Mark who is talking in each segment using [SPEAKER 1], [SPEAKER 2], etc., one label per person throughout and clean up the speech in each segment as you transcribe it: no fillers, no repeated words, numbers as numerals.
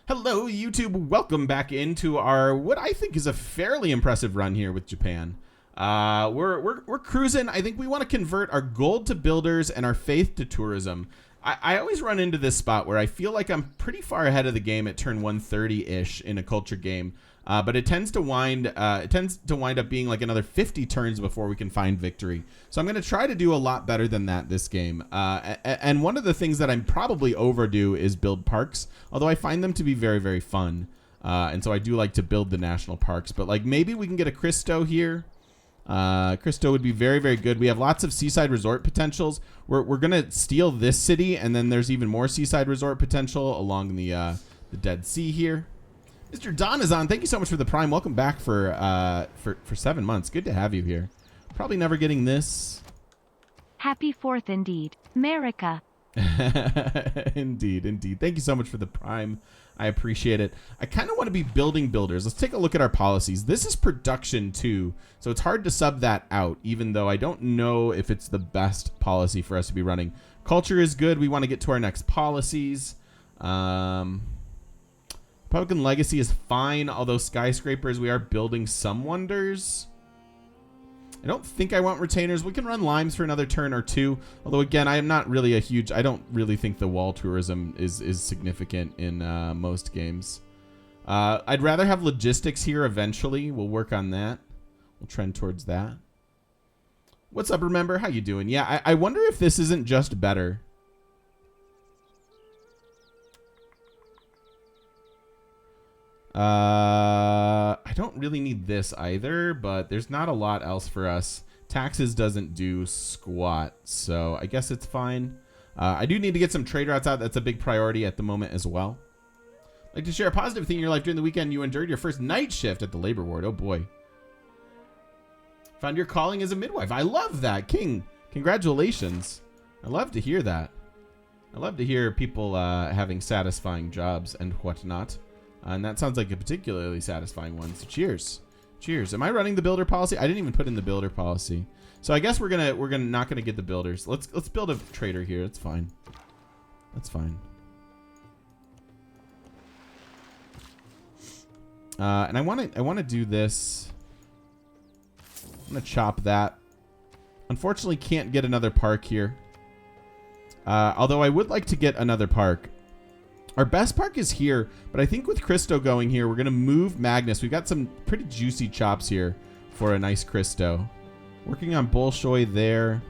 [SPEAKER 1] Hello, YouTube. Welcome back into our what I think is a fairly impressive run here with Japan. We're cruising. I think we want to convert our gold to builders and our faith to tourism. I always run into this spot where I feel like I'm pretty far ahead of the game at turn 130-ish in a culture game, but it tends to wind up being like another 50 turns before we can find victory. So I'm going to try to do a lot better than that this game. And one of the things that I'm probably overdue is build parks, although I find them to be very, very fun. And so I do like to build the national parks, but like maybe we can get a Cristo here. Cristo would be very, very good. We have lots of seaside resort potentials. We're gonna steal this city, and then there's even more seaside resort potential along the Dead Sea here. Mr. Don is on. Thank you so much for the prime. Welcome back for 7 months. Good to have you here. Probably never getting this.
[SPEAKER 2] Happy 4th indeed, America.
[SPEAKER 1] Indeed. Thank you so much for the prime. I appreciate it. I kind of want to be building builders. Let's take a look at our policies. This is production too, so it's hard to sub that out, even though I don't know if it's the best policy for us to be running. Culture is good. We want to get to our next policies. Republican Legacy is fine, although skyscrapers, we are building some wonders. I don't think I want retainers. We can run limes for another turn or two. Although, again, I am not really I don't really think the wall tourism is significant in most games. I'd rather have logistics here eventually. We'll work on that. We'll trend towards that. What's up, Remember? How you doing? Yeah, I wonder if this isn't just better. I don't really need this either, but there's not a lot else for us. Taxes doesn't do squat, so I guess it's fine. I do need to get some trade routes out. That's a big priority at the moment as well. I'd like to share a positive thing in your life. During the weekend, you endured your first night shift at the labor ward. Oh boy. Found your calling as a midwife. I love that, King. Congratulations. I love to hear that. I love to hear people having satisfying jobs and whatnot. And that sounds like a particularly satisfying one. So cheers. Cheers. Am I running the builder policy? I didn't even put in the builder policy. So I guess we're not gonna get the builders. Let's build a trader here. That's fine. That's fine. And I wanna do this. I'm gonna chop that. Unfortunately, can't get another park here. Although I would like to get another park. Our best park is here, but I think with Cristo going here, we're going to move Magnus. We've got some pretty juicy chops here for a nice Cristo. Working on Bolshoi there.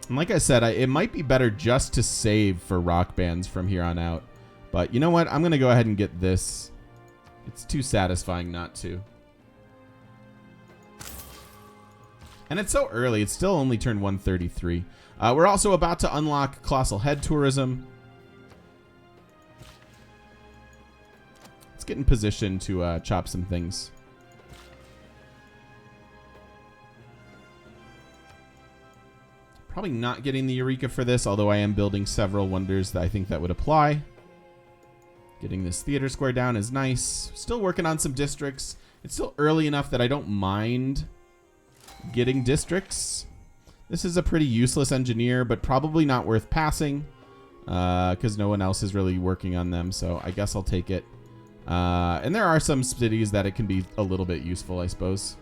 [SPEAKER 1] And like I said, it might be better just to save for rock bands from here on out. But you know what? I'm going to go ahead and get this. It's too satisfying not to. And it's so early. It's still only turn 133. We're also about to unlock Colossal Head Tourism. Get in position to chop some things. Probably not getting the Eureka for this, although I am building several wonders that I think that would apply. Getting this theater square down is nice. Still working on some districts. It's still early enough that I don't mind getting districts. This is a pretty useless engineer, but probably not worth passing because no one else is really working on them, so I guess I'll take it. And there are some cities that it can be a little bit useful, I suppose.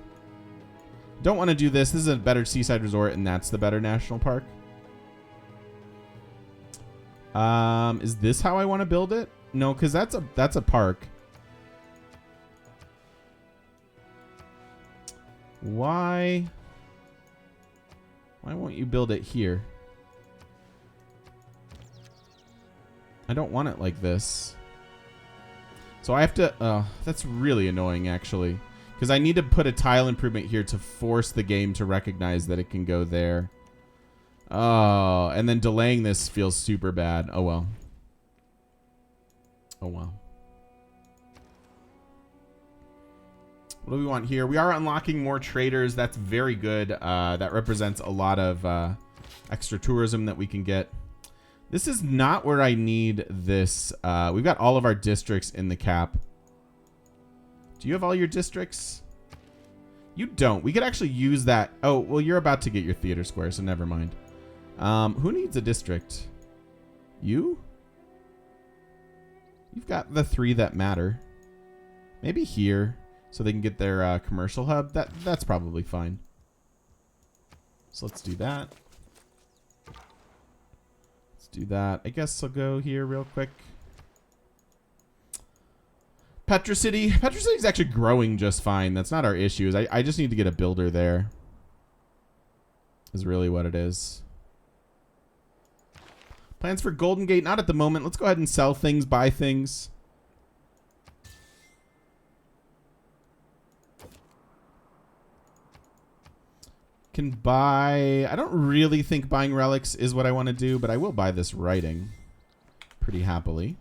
[SPEAKER 1] Don't want to do this. This is a better seaside resort, and that's the better national park. Is this how I want to build it? No, because that's a park. Why won't you build it here? I don't want it like this. So I have to, that's really annoying actually, because I need to put a tile improvement here to force the game to recognize that it can go there. Oh, and then delaying this feels super bad. Oh well. Oh well. What do we want here? We are unlocking more traders. That's very good. That represents a lot of extra tourism that we can get. This is not where I need this. We've got all of our districts in the cap. Do you have all your districts? You don't. We could actually use that. Oh, well, you're about to get your theater square, so never mind. Who needs a district? You? You've got the 3 that matter. Maybe here, so they can get their commercial hub. That's probably fine. So let's do that. Let's do that. I guess I'll go here real quick. Petra City. Petra City is actually growing just fine. That's not our issue. I just need to get a builder there. Is really what it is. Plans for Golden Gate, not at the moment. Let's go ahead and sell things, buy things. Can buy... I don't really think buying relics is what I want to do, but I will buy this writing pretty happily.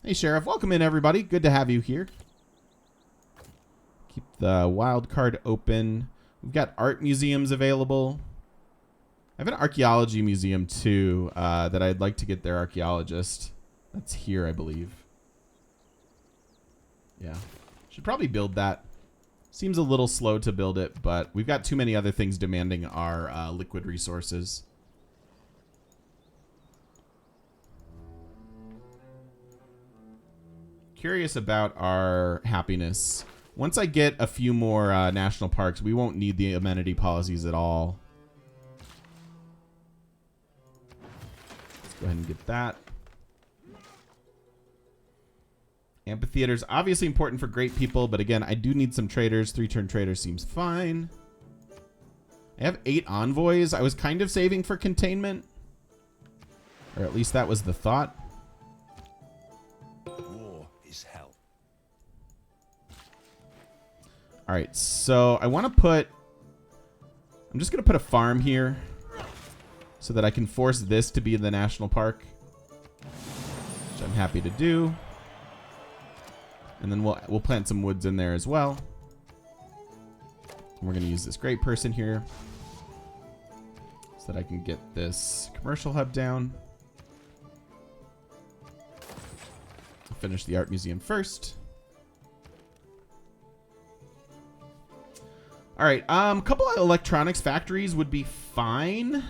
[SPEAKER 1] Hey, Sheriff. Welcome in, everybody. Good to have you here. Keep the wild card open. We've got art museums available. I have an archaeology museum, too, that I'd like to get their archaeologist. That's here, I believe. Yeah. Should probably build that. Seems a little slow to build it, but we've got too many other things demanding our liquid resources. Curious about our happiness. Once I get a few more national parks, we won't need the amenity policies at all. Let's go ahead and get that. Amphitheaters, obviously important for great people, but again, I do need some traders. 3-turn trader seems fine. I have 8 envoys. I was kind of saving for containment. Or at least that was the thought.
[SPEAKER 3] War is hell.
[SPEAKER 1] All right, so I want to put... I'm just going to put a farm here so that I can force this to be the national park, which I'm happy to do. And then we'll plant some woods in there as well. And we're going to use this great person here so that I can get this commercial hub down. I'll finish the art museum first. All right, couple of electronics factories would be fine.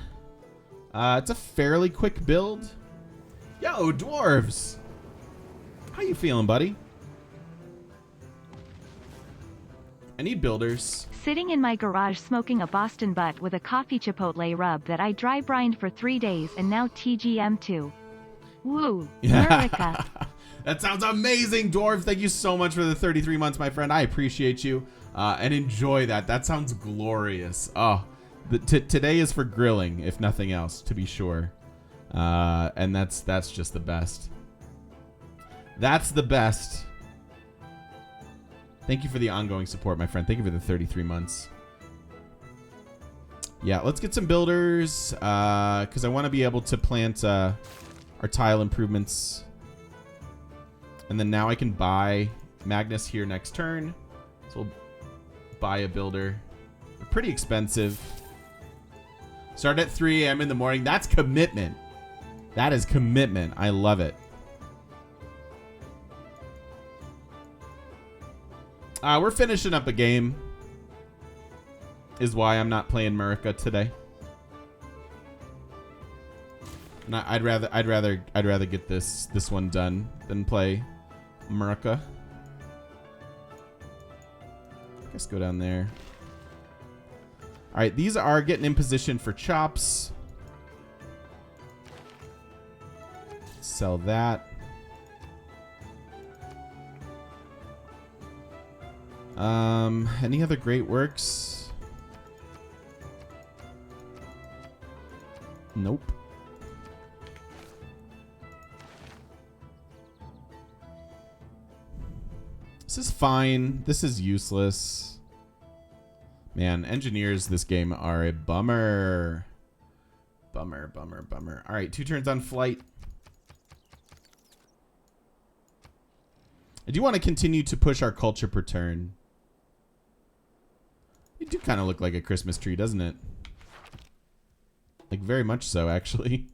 [SPEAKER 1] It's a fairly quick build. Yo, dwarves. How you feeling, buddy? I need builders.
[SPEAKER 2] Sitting in my garage smoking a Boston butt with a coffee chipotle rub that I dry brined for 3 days and now TGM2. Woo, America.
[SPEAKER 1] That sounds amazing, dwarves. Thank you so much for the 33 months, my friend. I appreciate you and enjoy that. That sounds glorious. Oh, today is for grilling, if nothing else, to be sure. And that's just the best. That's the best. Thank you for the ongoing support, my friend. Thank you for the 33 months. Yeah, let's get some builders because I want to be able to plant our tile improvements. And then now I can buy Magnus here next turn. So we'll buy a builder. They're pretty expensive. Start at 3 a.m. in the morning. That's commitment. That is commitment. I love it. We're finishing up a game. Is why I'm not playing America today. And I'd rather get this one done than play America. I guess go down there. All right, these are getting in position for chops. Sell that. Any other great works? Nope. This is fine. This is useless. Man, engineers this game are a bummer. Bummer. All right, 2 turns on flight. I do want to continue to push our culture per turn. You do kind of look like a Christmas tree, doesn't it? Like, very much so, actually.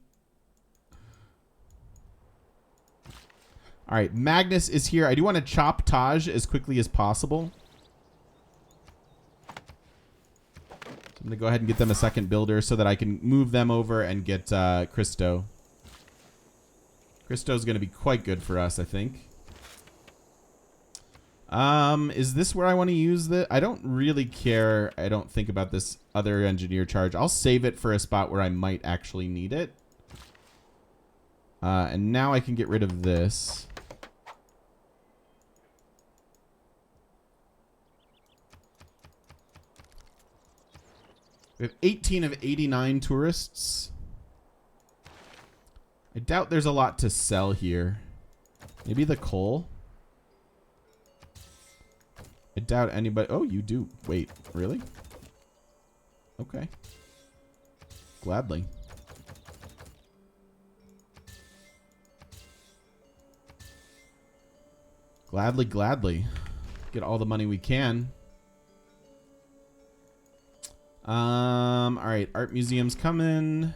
[SPEAKER 1] All right, Magnus is here. I do want to chop Taj as quickly as possible. So I'm going to go ahead and get them a second builder so that I can move them over and get Christo. Christo's going to be quite good for us, I think. Is this where I want to use the? I don't really care. I don't think about this other engineer charge. I'll save it for a spot where I might actually need it. And now I can get rid of this. We have 18 of 89 tourists. I doubt there's a lot to sell here. Maybe the coal? I doubt anybody... Oh, you do. Wait, really? Okay. Gladly. Gladly. Get all the money we can. Alright, art museum's coming.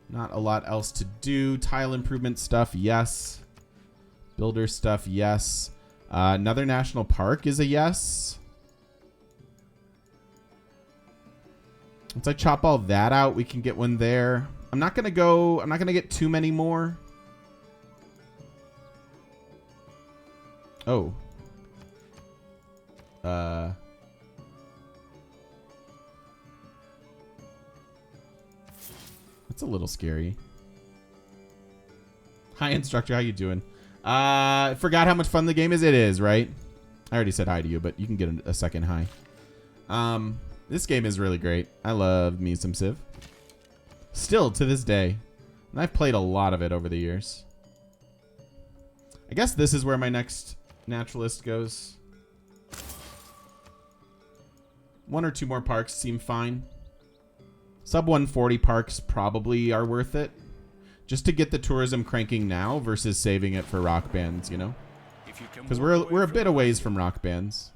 [SPEAKER 1] Not a lot else to do. Tile improvement stuff, yes. Builder stuff, yes. Another national park is a yes. Once I chop all that out, we can get one there. I'm not gonna get too many more. Oh. That's a little scary. Hi, instructor. How you doing? Forgot how much fun the game is. It is, right? I already said hi to you, but you can get a second hi. This game is really great. I love me some Civ. Still to this day. And I've played a lot of it over the years. I guess this is where my next naturalist goes. One or two more parks seem fine. Sub 140 parks probably are worth it. Just to get the tourism cranking now versus saving it for rock bands, you know? Because we're a bit a ways from rock bands.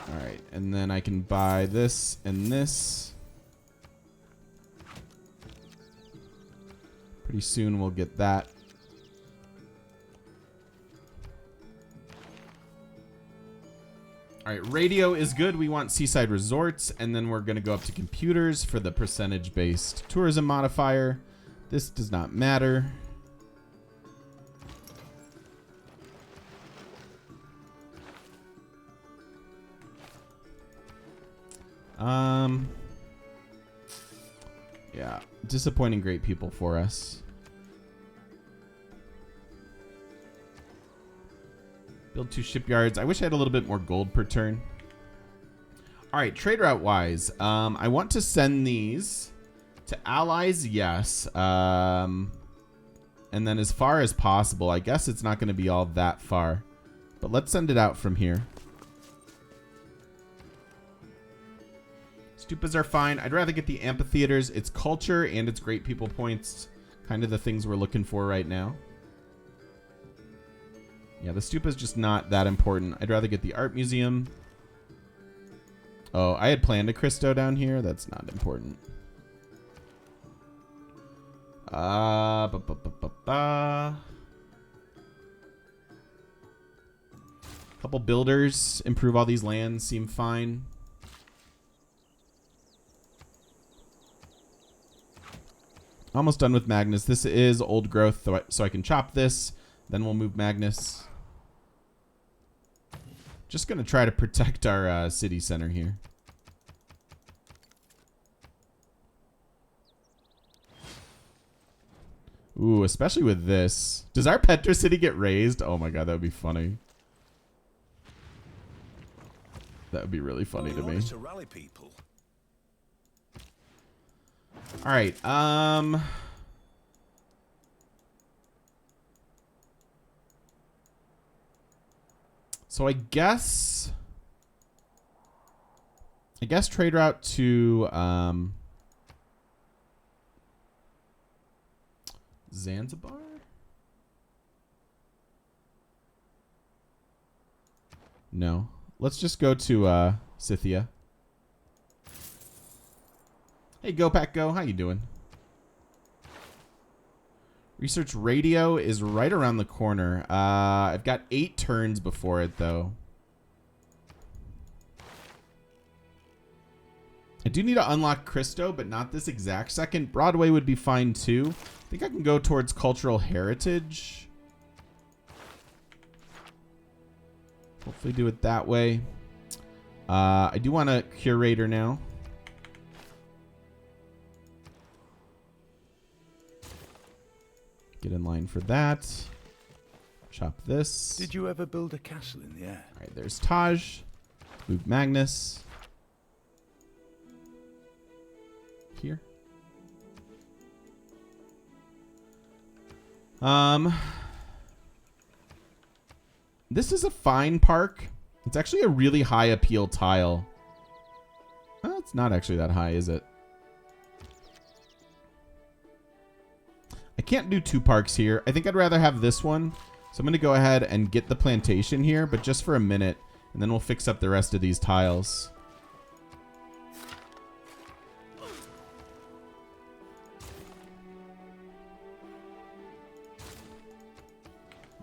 [SPEAKER 1] Alright, and then I can buy this and this. Pretty soon we'll get that. All right, radio is good. We want seaside resorts, and then we're going to go up to computers for the percentage-based tourism modifier. This does not matter. Yeah, disappointing great people for us. Build 2 shipyards. I wish I had a little bit more gold per turn. All right, trade route wise, I want to send these to allies, yes. And then as far as possible, I guess it's not going to be all that far. But let's send it out from here. Stupas are fine. I'd rather get the amphitheaters. It's culture and it's great people points. Kind of the things we're looking for right now. Yeah, the stupa's just not that important. I'd rather get the art museum. Oh, I had planned a Cristo down here. That's not important. Couple builders. Improve all these lands. Seem fine. Almost done with Magnus. This is old growth, so I can chop this. Then we'll move Magnus. Just going to try to protect our city center here. Ooh, especially with this. Does our Petra city get raised? Oh my god, that would be funny. That would be really funny to me. All right. So I guess trade route to Zanzibar. No. Let's just go to Scythia. Hey, Go Pack Go. How you doing? Research radio is right around the corner. I've got 8 turns before it, though. I do need to unlock Christo, but not this exact second. Broadway would be fine, too. I think I can go towards cultural heritage. Hopefully do it that way. I do want a curator now. Get in line for that. Chop this.
[SPEAKER 3] Did you ever build a castle in the air?
[SPEAKER 1] All right, there's Taj. Move Magnus. Here. This is a fine park. It's actually a really high appeal tile. Well, it's not actually that high, is it? I can't do 2 parks here. I think I'd rather have this one. So I'm going to go ahead and get the plantation here, but just for a minute. And then we'll fix up the rest of these tiles.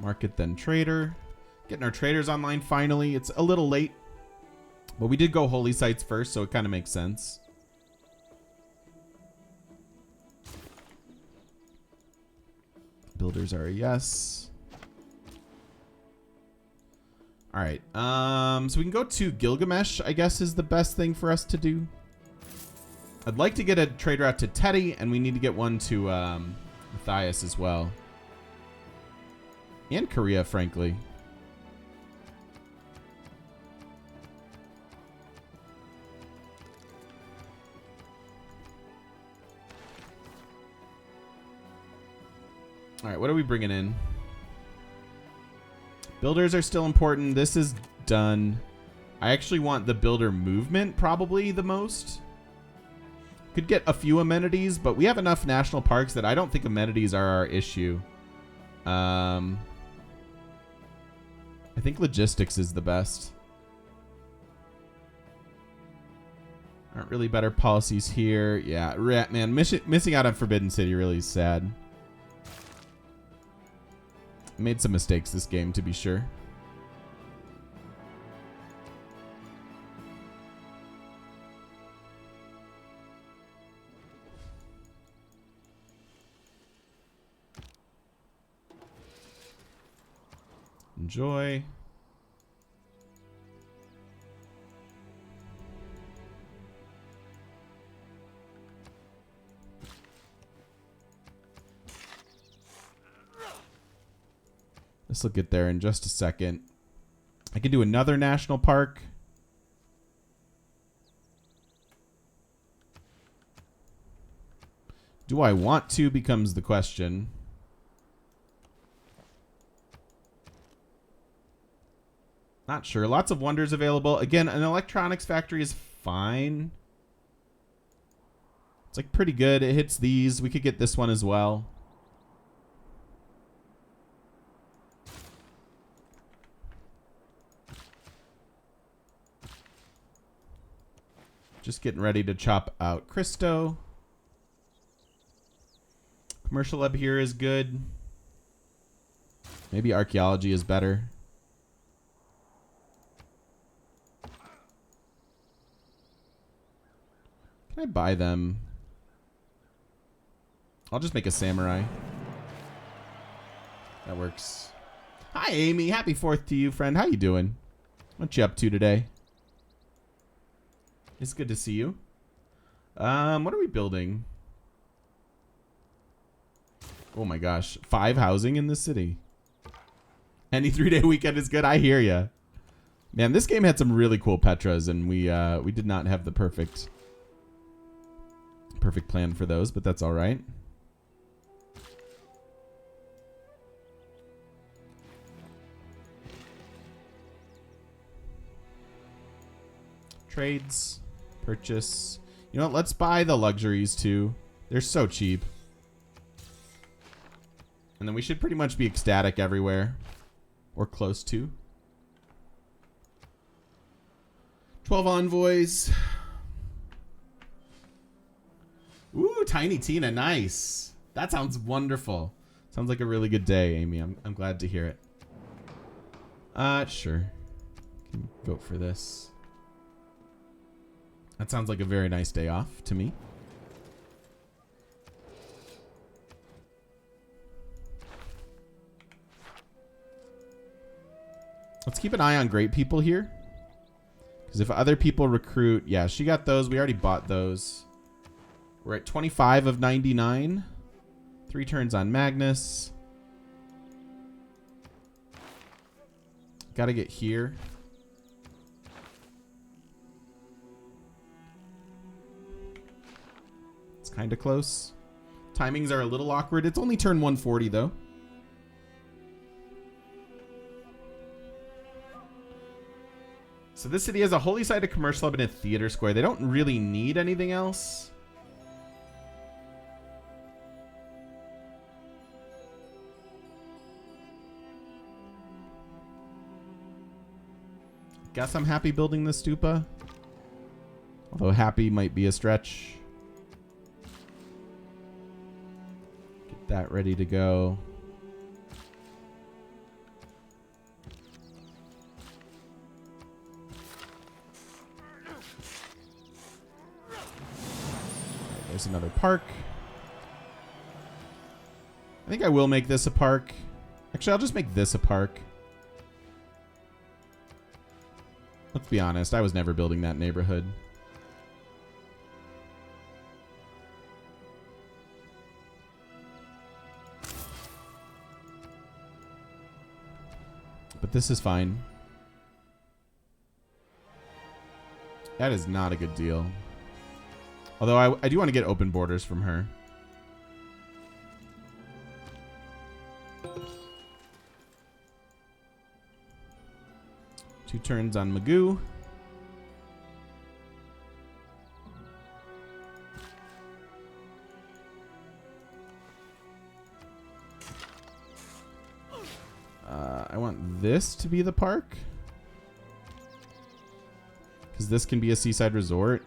[SPEAKER 1] Market, then trader. Getting our traders online finally. It's a little late, but we did go holy sites first, so it kind of makes sense. Builders are a yes. All right. So we can go to Gilgamesh, I guess, is the best thing for us to do. I'd like to get a trader out to Teddy, and we need to get one to Matthias as well. And Korea, frankly. All right, what are we bringing in? Builders are still important. This is done. I actually want the builder movement probably the most. Could get a few amenities, but we have enough national parks that I don't think amenities are our issue. I think logistics is the best. Aren't really better policies here. Yeah, man, missing out on Forbidden City really is sad. Made some mistakes this game, to be sure. Enjoy. This will get there in just a second. I can do another national park. Do I want to becomes the question. Not sure. Lots of wonders available. Again, an electronics factory is fine. It's like pretty good. It hits these. We could get this one as well. Just getting ready to chop out Christo. Commercial up here is good. Maybe archaeology is better. Can I buy them? I'll just make a samurai. That works. Hi, Amy. Happy 4th to you, friend. How you doing? What you up to today? It's good to see you. What are we building? Oh my gosh. 5 housing in this city. Any 3-day weekend is good. I hear ya. Man, this game had some really cool Petras, and we did not have the perfect plan for those, but that's all right. Trades. Purchase. You know what? Let's buy the luxuries too. They're so cheap. And then we should pretty much be ecstatic everywhere. Or close to. 12 envoys. Ooh, Tiny Tina. Nice. That sounds wonderful. Sounds like a really good day, Amy. I'm glad to hear it. Sure. Can vote for this. That sounds like a very nice day off to me. Let's keep an eye on great people here. Because if other people recruit... Yeah, she got those. We already bought those. We're at 25 of 99. 3 turns on Magnus. Gotta get here. It's kind of close. Timings are a little awkward. It's only turn 140 though. So this city has a holy site, a commercial hub, and a theater square. They don't really need anything else. Guess I'm happy building the stupa. Although happy might be a stretch. Get that ready to go. There's another park. I think I will make this a park. Actually, I'll just make this a park. Let's be honest, I was never building that neighborhood. But this is fine. That is not a good deal. Although I do want to get open borders from her. Two turns on Magoo. I want this to be the park. Because this can be a seaside resort.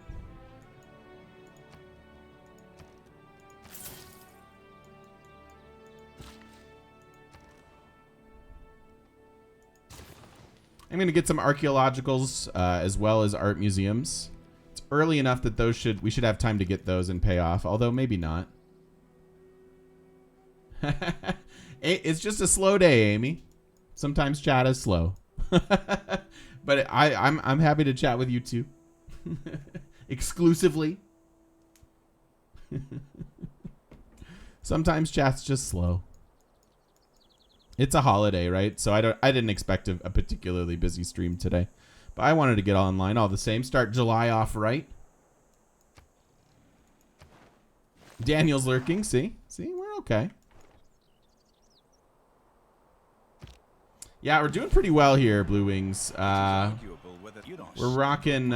[SPEAKER 1] I'm going to get some archaeologicals as well as art museums. It's early enough that we should have time to get those and pay off, although maybe not. It's just a slow day, Amy. Sometimes chat is slow. But I'm happy to chat with you too. Exclusively. Sometimes chat's just slow. It's a holiday, right? So I didn't expect a particularly busy stream today. But I wanted to get online all the same. Start July off right. Daniel's lurking. See, we're okay. Yeah, we're doing pretty well here, Blue Wings. We're rocking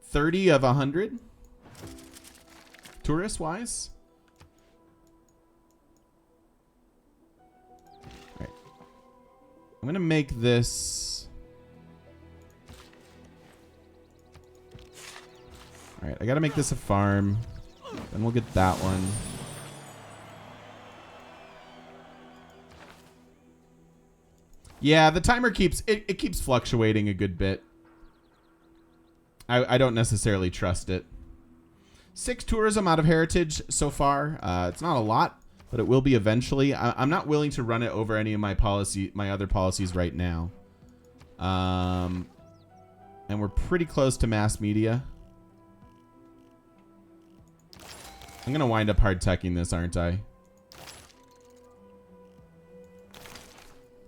[SPEAKER 1] 30 of 100 tourist-wise. All right. I'm going to make this... All right, I got to make this a farm. Then we'll get that one. Yeah, the timer keeps fluctuating a good bit. I don't necessarily trust it. 6 tourism out of heritage so far. It's not a lot, but it will be eventually. I'm not willing to run it over any of my other policies right now. And we're pretty close to mass media. I'm gonna wind up hard teching this, aren't I?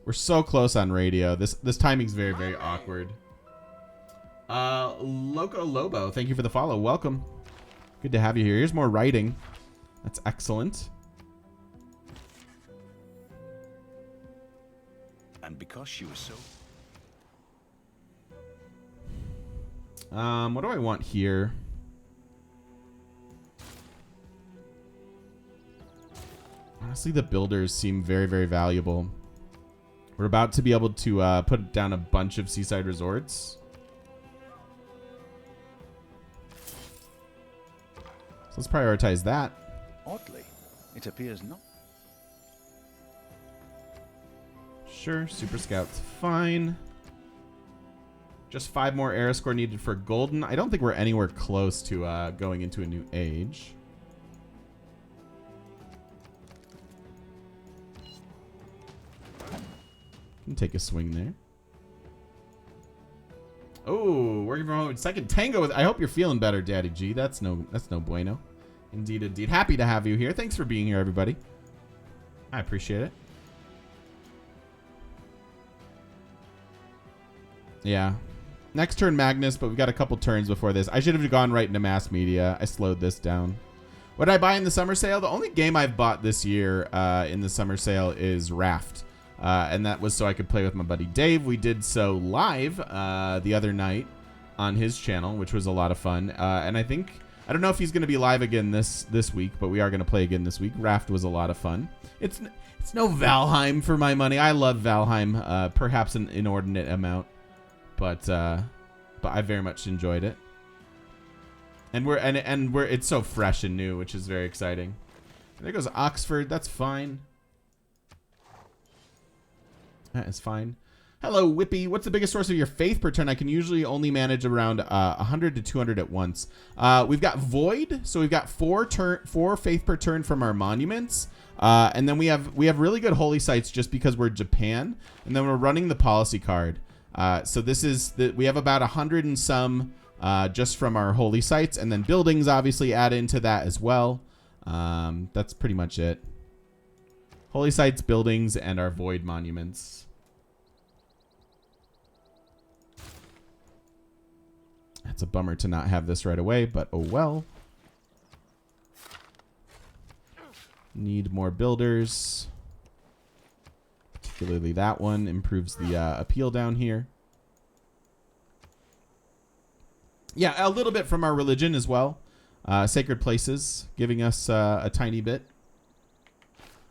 [SPEAKER 1] We're so close on radio. This timing's very, very awkward. Loco Lobo, thank you for the follow. Welcome. Good to have you here. Here's more writing. That's excellent.
[SPEAKER 3] And because she was so...
[SPEAKER 1] What do I want here? Honestly, the builders seem very, very valuable. We're about to be able to put down a bunch of seaside resorts. So let's prioritize that.
[SPEAKER 3] Oddly, It appears not.
[SPEAKER 1] Sure, Super Scout's fine. Just 5 more era score needed for Golden. I don't think we're anywhere close to going into a new age. Can take a swing there. Oh, working from home. Second tango. I hope you're feeling better, Daddy G. That's no bueno. Indeed, indeed. Happy to have you here. Thanks for being here, everybody. I appreciate it. Yeah. Next turn, Magnus, but we've got a couple turns before this. I should have gone right into mass media. I slowed this down. What did I buy in the summer sale? The only game I've bought this year in the summer sale is Raft. And that was so I could play with my buddy Dave. We did so live the other night on his channel, which was a lot of fun. And I don't know if he's going to be live again this week, but we are going to play again this week. Raft was a lot of fun. It's no Valheim for my money. I love Valheim, perhaps an inordinate amount, but I very much enjoyed it. And it's so fresh and new, which is very exciting. There goes Oxford. That's fine. That is fine. Hello, Whippy. What's the biggest source of your faith per turn? I can usually only manage around 100 to 200 at once. We've got Void, so we've got 4 faith per turn from our monuments. And then we have really good holy sites just because we're Japan. And then we're running the policy card. So we have about 100 and some just from our holy sites. And then buildings obviously add into that as well. That's pretty much it. Holy sites, buildings, and our void monuments. It's a bummer to not have this right away, but oh well. Need more builders. Particularly that one improves the appeal down here. Yeah, a little bit from our religion as well. Sacred places, giving us a tiny bit.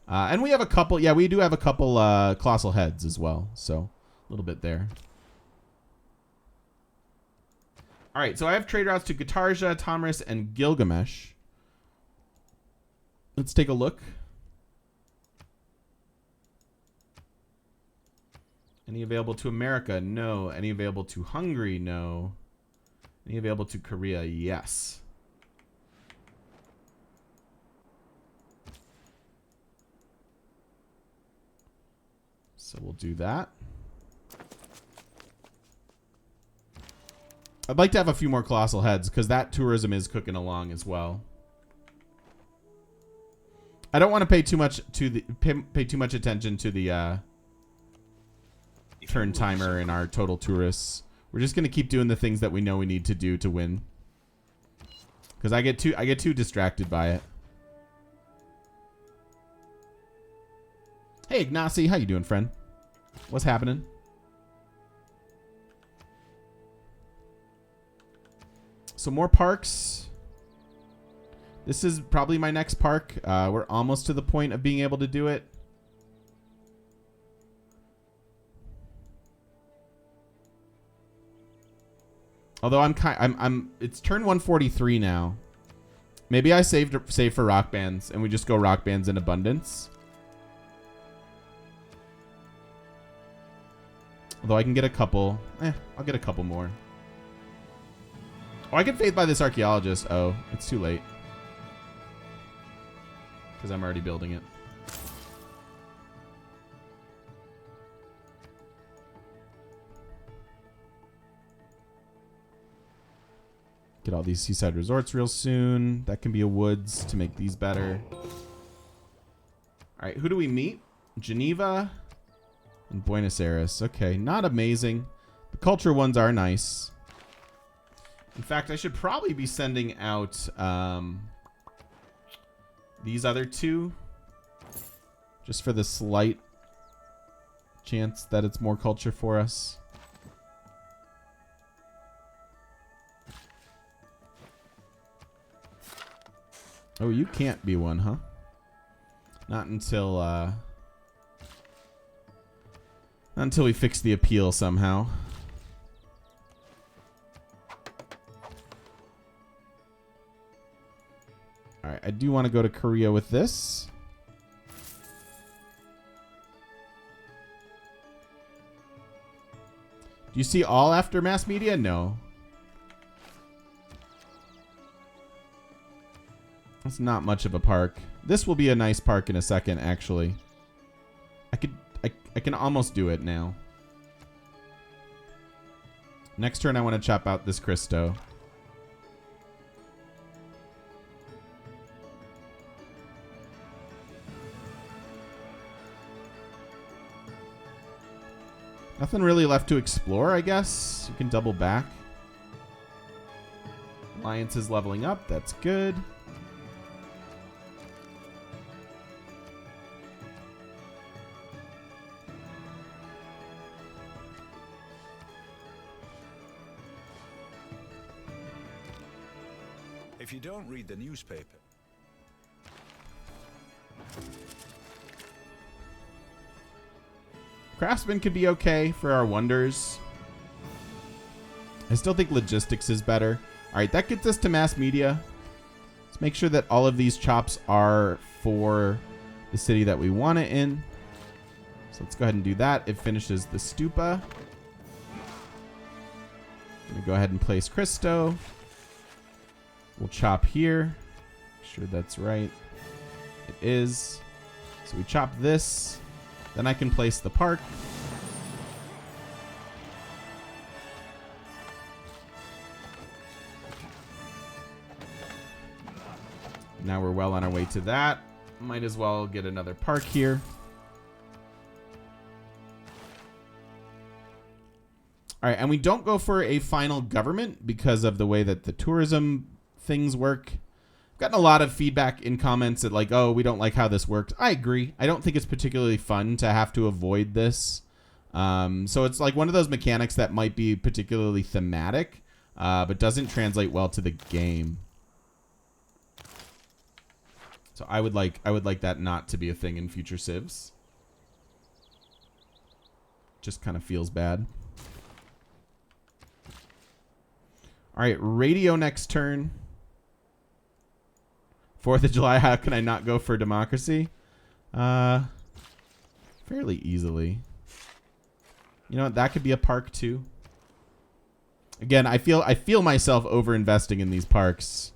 [SPEAKER 1] And we have a couple, yeah, we do have a couple colossal heads as well. So a little bit there. All right, so I have trade routes to Gatarja, Tomris, and Gilgamesh. Let's take a look. Any available to America? No. Any available to Hungary? No. Any available to Korea? Yes. So we'll do that. I'd like to have a few more colossal heads because that tourism is cooking along as well. I don't want to pay too much attention to the turn timer in our total tourists. We're just gonna keep doing the things that we know we need to do to win. Because I get too distracted by it. Hey Ignacy, how you doing, friend? What's happening? So more parks. This is probably my next park. We're almost to the point of being able to do it. Although it's turn 143 now. Maybe I save for rock bands and we just go rock bands in abundance. Although I can get a couple. I'll get a couple more. Oh, I can faith by this archaeologist. Oh, it's too late. Because I'm already building it. Get all these seaside resorts real soon. That can be a woods to make these better. All right, who do we meet? Geneva and Buenos Aires. Okay, not amazing. The culture ones are nice. In fact, I should probably be sending out these other two just for the slight chance that it's more culture for us. Oh, you can't be one, huh? Not until we fix the appeal somehow. All right, I do want to go to Korea with this. Do you see all after mass media? No. It's not much of a park. This will be a nice park in a second, actually. I can almost do it now. Next turn, I want to chop out this Christo. Nothing really left to explore, I guess. You can double back. Alliance is leveling up. That's good.
[SPEAKER 3] If you don't read the newspaper.
[SPEAKER 1] Craftsman could be okay for our wonders. I still think logistics is better. All right, that gets us to mass media. Let's make sure that all of these chops are for the city that we want it in. So let's go ahead and do that. It finishes the stupa. I'm gonna go ahead and place Christo. We'll chop here. Make sure that's right. It is. So we chop this. Then I can place the park. Now we're well on our way to that. Might as well get another park here. All right, and we don't go for a final government because of the way that the tourism things work. I've gotten a lot of feedback in comments that like, oh, we don't like how this worked. I agree. I don't think it's particularly fun to have to avoid this. So it's like one of those mechanics that might be particularly thematic, but doesn't translate well to the game. So I would like that not to be a thing in future civs. Just kind of feels bad. All right, radio next turn. 4th of July, how can I not go for democracy? Fairly easily. You know what? That could be a park too. Again, I feel myself over-investing in these parks.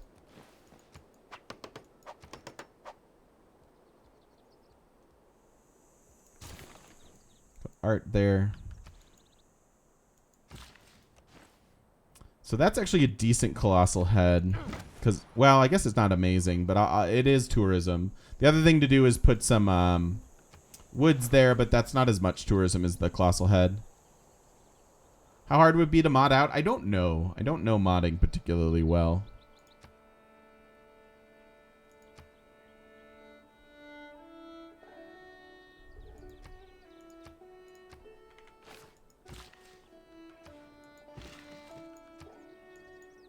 [SPEAKER 1] Put art there. So that's actually a decent colossal head. Because, well, I guess it's not amazing, but it is tourism. The other thing to do is put some woods there, but that's not as much tourism as the colossal head. How hard would it be to mod out? I don't know. I don't know modding particularly well.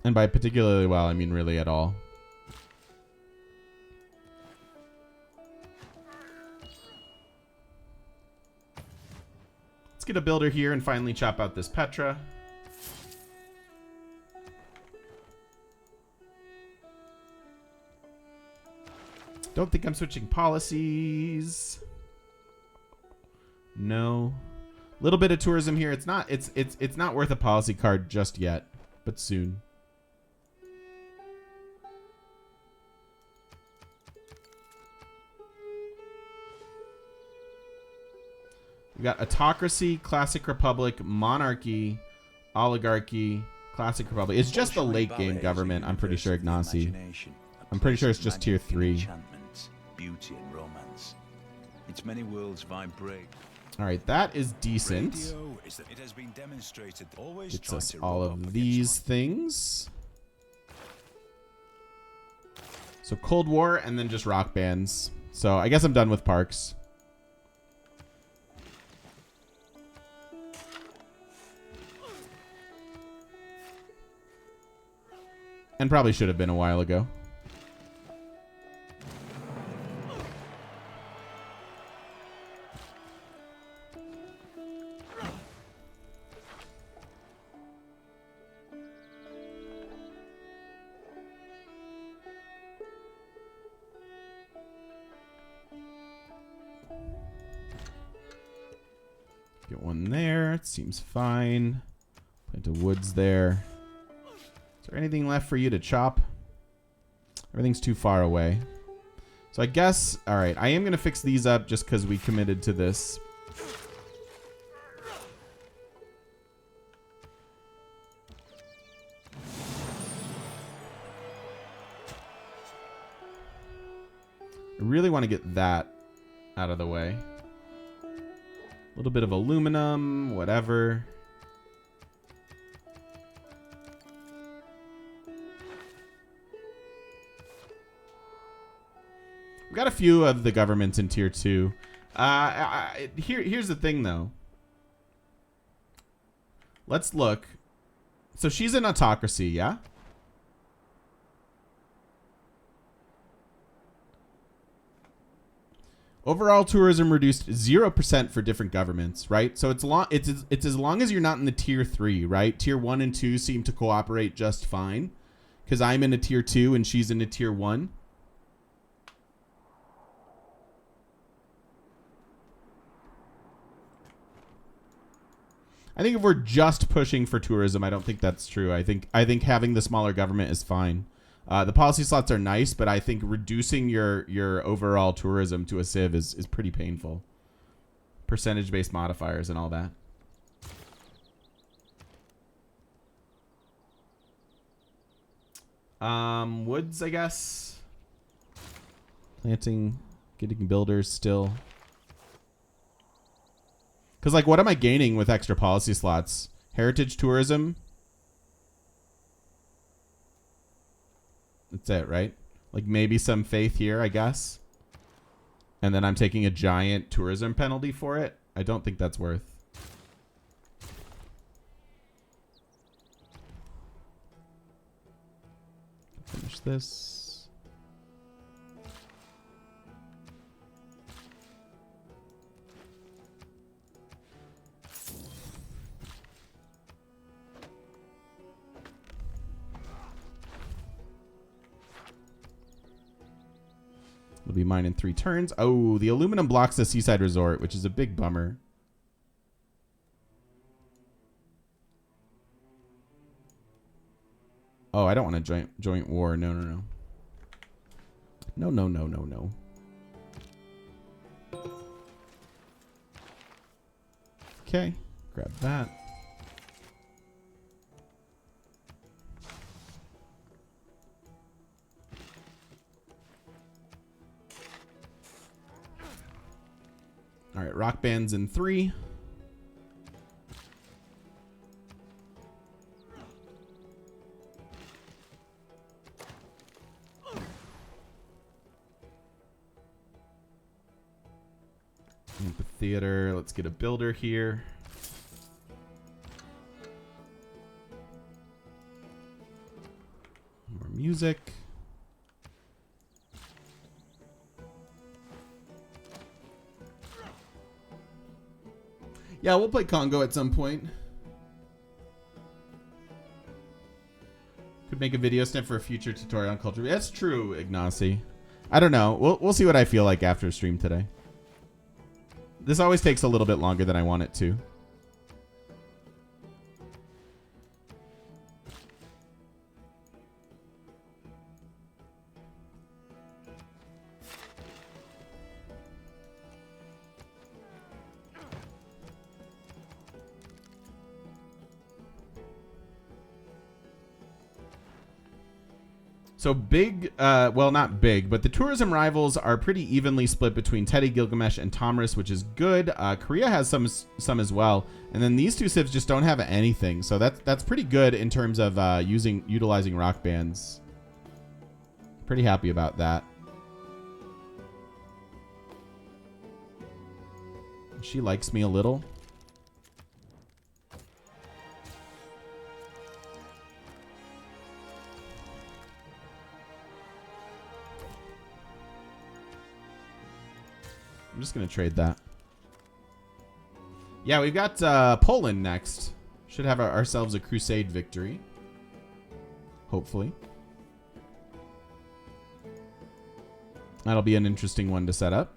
[SPEAKER 1] And by particularly well, I mean really at all. Let's get a builder here and finally chop out this Petra. Don't think I'm switching policies. No. Little bit of tourism here. It's not worth a policy card just yet, but soon. We got autocracy, classic republic, monarchy, oligarchy, classic republic. It's just the late game government, I'm pretty sure, Ignacy. I'm pretty sure it's just tier 3.
[SPEAKER 3] Beauty and romance. Its many worlds vibrate.
[SPEAKER 1] All right, that is decent.
[SPEAKER 3] It has been demonstrated.
[SPEAKER 1] Gets us all of these things. So Cold War and then just rock bands. So I guess I'm done with parks. And probably should have been a while ago. Get one there. It seems fine. Plant the woods there. Is there anything left for you to chop? Everything's too far away. So I guess, all right, I am going to fix these up just because we committed to this. I really want to get that out of the way. A little bit of aluminum, whatever. We've got a few of the governments in tier 2. Here's the thing, though. Let's look. So she's an autocracy, yeah? Overall tourism reduced 0% for different governments, right? So it's as long as you're not in the tier 3, right? Tier 1 and 2 seem to cooperate just fine. Because I'm in a tier 2 and she's in a tier 1. I think if we're just pushing for tourism, I don't think that's true. I think having the smaller government is fine. The policy slots are nice, but I think reducing your overall tourism to a civ is pretty painful. Percentage-based modifiers and all that. Woods, I guess. Planting, getting builders still. Because, like, what am I gaining with extra policy slots? Heritage tourism? That's it, right? Like, maybe some faith here, I guess. And then I'm taking a giant tourism penalty for it. I don't think that's worth. Finish this. It'll be mine in 3 turns. Oh, the aluminum blocks the seaside resort, which is a big bummer. Oh, I don't want a joint war. No, no, no. No, no, no, no, no. Okay, grab that. All right, rock bands in 3. Amphitheater. Let's get a builder here. More music. Yeah, we'll play Congo at some point. Could make a video snip for a future tutorial on culture. That's true, Ignacy. I don't know. We'll see what I feel like after stream today. This always takes a little bit longer than I want it to. So big, well, not big, but the tourism rivals are pretty evenly split between Teddy, Gilgamesh, and Tomris, which is good. Korea has some as well, and then these two civs just don't have anything, so that's pretty good in terms of utilizing rock bands. Pretty happy about that. She likes me a little. I'm just going to trade that. Yeah, we've got Poland next. Should have ourselves a crusade victory. Hopefully. That'll be an interesting one to set up.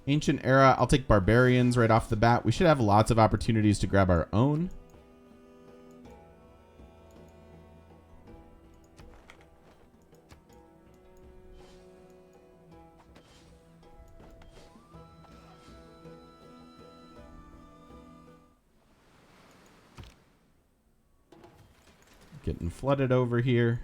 [SPEAKER 1] Ancient era, I'll take barbarians right off the bat. We should have lots of opportunities to grab our own. Getting flooded over here.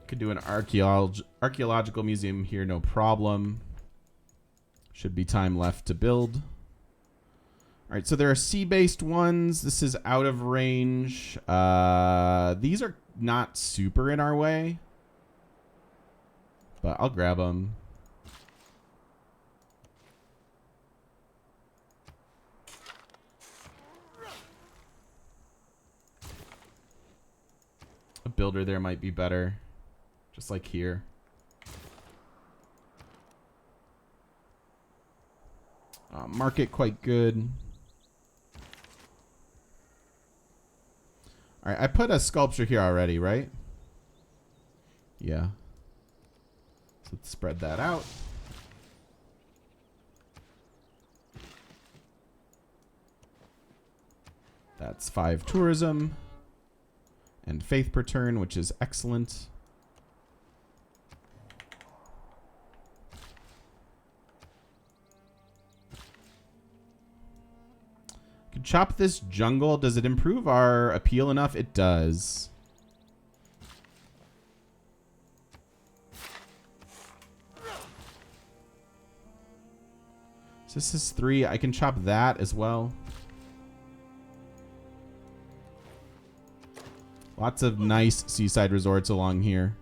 [SPEAKER 1] Could do an archaeological museum here, no problem. Should be time left to build. All right, so there are sea-based ones. This is out of range. These are not super in our way, but I'll grab them. A builder there might be better. Just like here. Market quite good. All right, I put a sculpture here already, right? Yeah. So let's spread that out. That's 5 tourism and faith per turn, which is excellent. Could chop this jungle. Does it improve our appeal enough? It does. So this is 3. I can chop that as well. Lots of nice seaside resorts along here.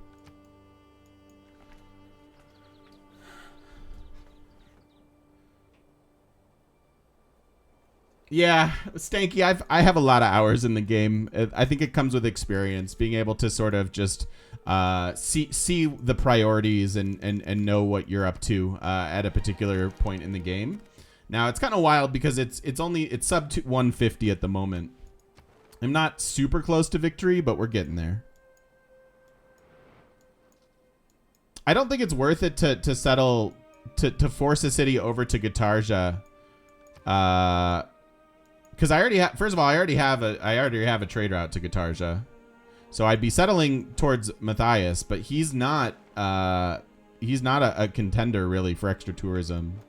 [SPEAKER 1] Yeah, Stanky, I have a lot of hours in the game. I think it comes with experience, being able to sort of just see the priorities and know what you're up to at a particular point in the game. Now it's kind of wild because it's sub 150 at the moment. I'm not super close to victory, but we're getting there. I don't think it's worth it to settle to force a city over to Guitarja. Because I already have, first of all, I already have a trade route to Guitarja, so I'd be settling towards Matthias, but he's not a contender really for extra tourism.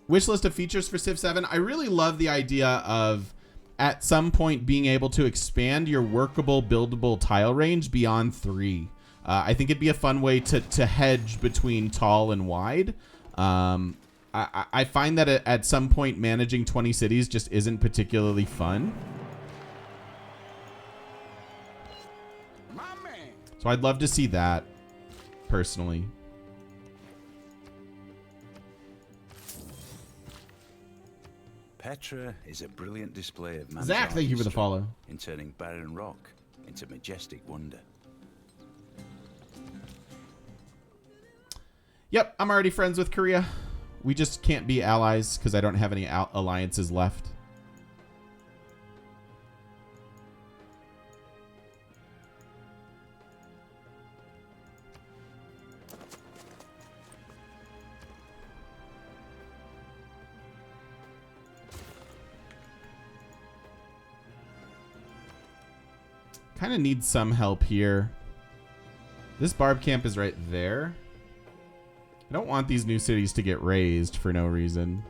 [SPEAKER 1] Wish list of features for Civ 7. I really love the idea of at some point being able to expand your workable, buildable tile range beyond 3. I think it'd be a fun way to hedge between tall and wide. I find that at some point managing 20 cities just isn't particularly fun. So I'd love to see that, personally.
[SPEAKER 3] Petra is a brilliant display of man's
[SPEAKER 1] Zach, thank you for the
[SPEAKER 3] artistry
[SPEAKER 1] follow.
[SPEAKER 3] in turning barren rock into majestic wonder.
[SPEAKER 1] Yep, I'm already friends with Korea. We just can't be allies because I don't have any alliances left. Kind of need some help here. This barb camp is right there. I don't want these new cities to get raised for no reason.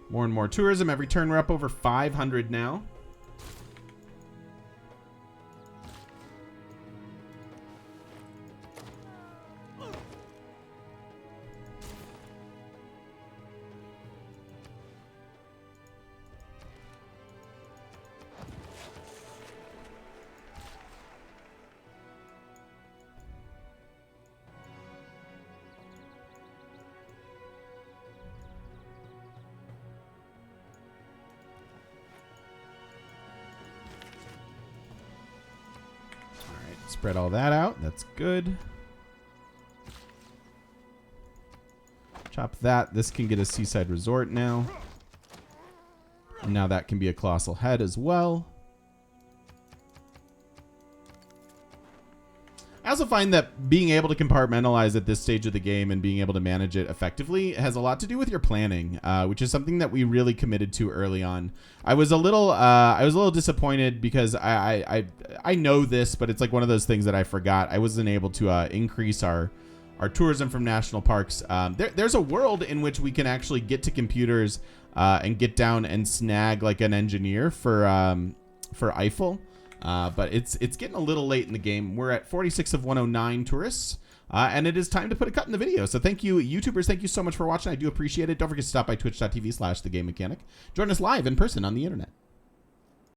[SPEAKER 1] More and more tourism. Every turn we're up over 500 now. Spread all that out. That's good. Chop that. This can get a seaside resort now. And now that can be a colossal head as well. I also find that being able to compartmentalize at this stage of the game and being able to manage it effectively has a lot to do with your planning, which is something that we really committed to early on. I was a little disappointed because I know this, but it's like one of those things that I forgot. I wasn't able to increase our tourism from national parks. There's a world in which we can actually get to computers and get down and snag like an engineer for Eiffel. But it's getting a little late in the game. We're at 46 of 109 tourists, and it is time to put a cut in the video. So thank you, YouTubers. Thank you so much for watching. I do appreciate it. Don't forget to stop by twitch.tv/thegamemechanic. Join us live in person on the internet.